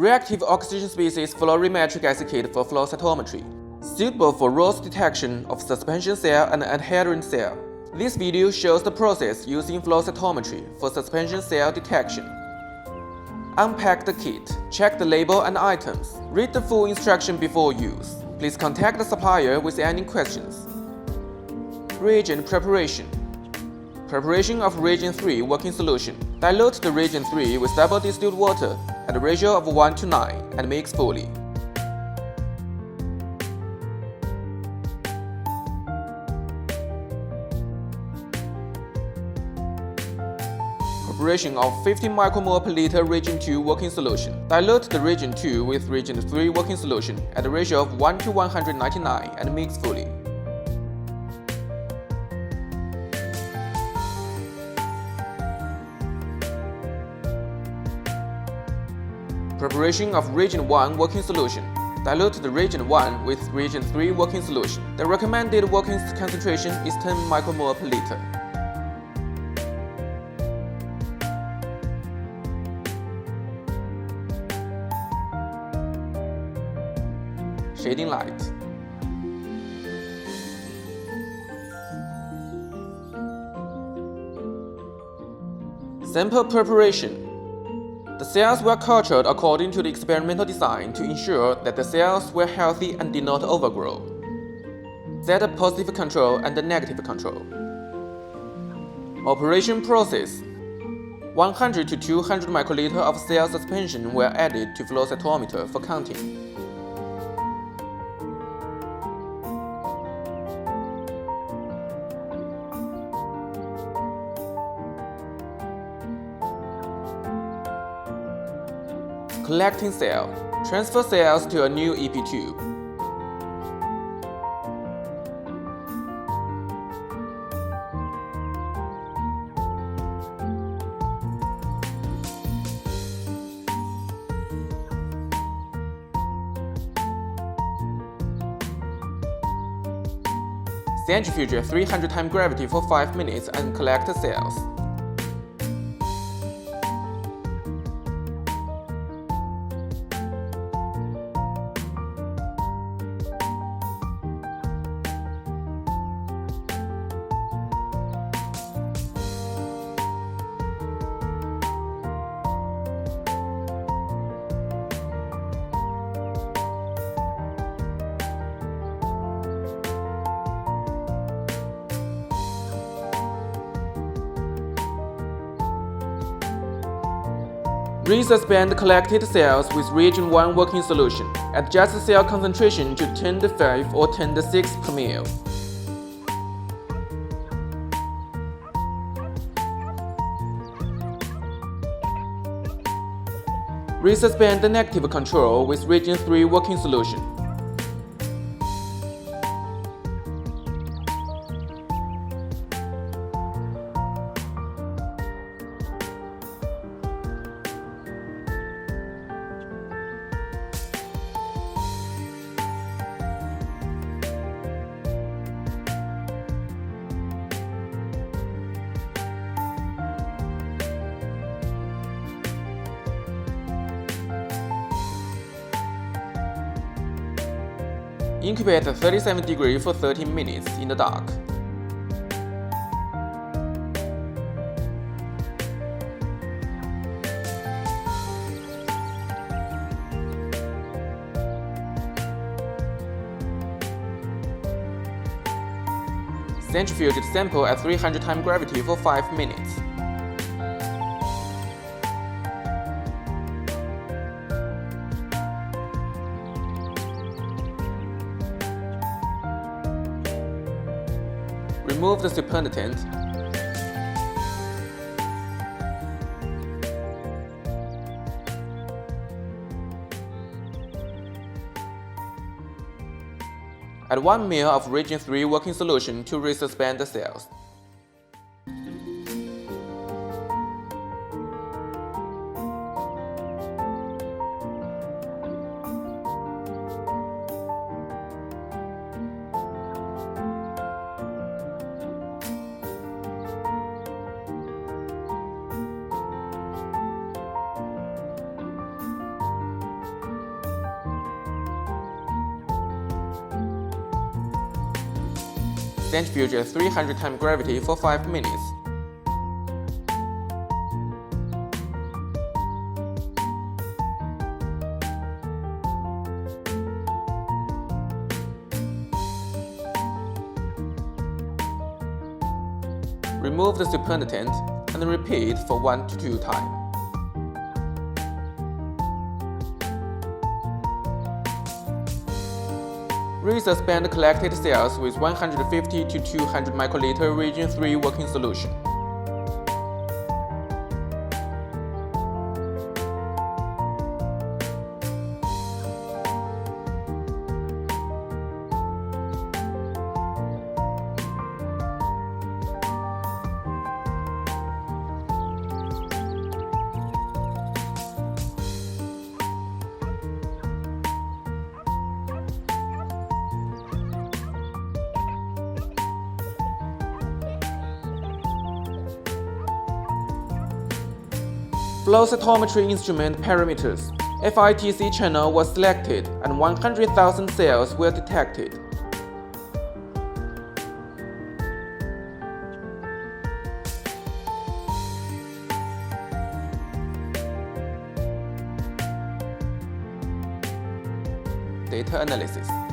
Reactive oxygen species fluorometric assay kit for flow cytometry, suitable for ROS detection of suspension cell and adherent cell. This video shows the process using flow cytometry for suspension cell detection. Unpack the kit, check the label and items, read the full instruction before use. Please contact the supplier with any questions. Reagent preparation. Preparation of reagent 3 working solution. Dilute the reagent 3 with double distilled water at a ratio of 1:9 and mix fully. Preparation of 15 micromole per liter reagent 2 working solution. Dilute the reagent 2 with reagent 3 working solution at a ratio of 1:199 and mix fully. Preparation of reagent 1 working solution. Dilute the reagent 1 with reagent 3 working solution. The recommended working concentration is 10 micromole per liter. Shading light. Sample preparation. The cells were cultured according to the experimental design to ensure that the cells were healthy and did not overgrow. Set a positive control and a negative control. Operation process. 100 to 200 microliter of cell suspension were added to flow cytometer for counting. Collecting cell. Transfer cells to a new EP tube. Centrifuge at 300 times gravity for 5 minutes and collect the cells. Resuspend collected cells with reagent 1 working solution. Adjust the cell concentration to 10⁵ or 10⁶ per ml. Resuspend the negative control with reagent 3 working solution. Incubate at 37 degrees for 13 minutes in the dark. Centrifuge the sample at 300 times gravity for 5 minutes. Remove the supernatant. Add 1 ml of reagent 3 working solution to resuspend the cells. Centrifuge at 300 times gravity for 5 minutes. Remove the supernatant and repeat for 1 to 2 times. Resuspend collected cells with 150 to 200 microliter region 3 working solution. Flow cytometry instrument parameters. FITC channel was selected and 100,000 cells were detected. Data analysis.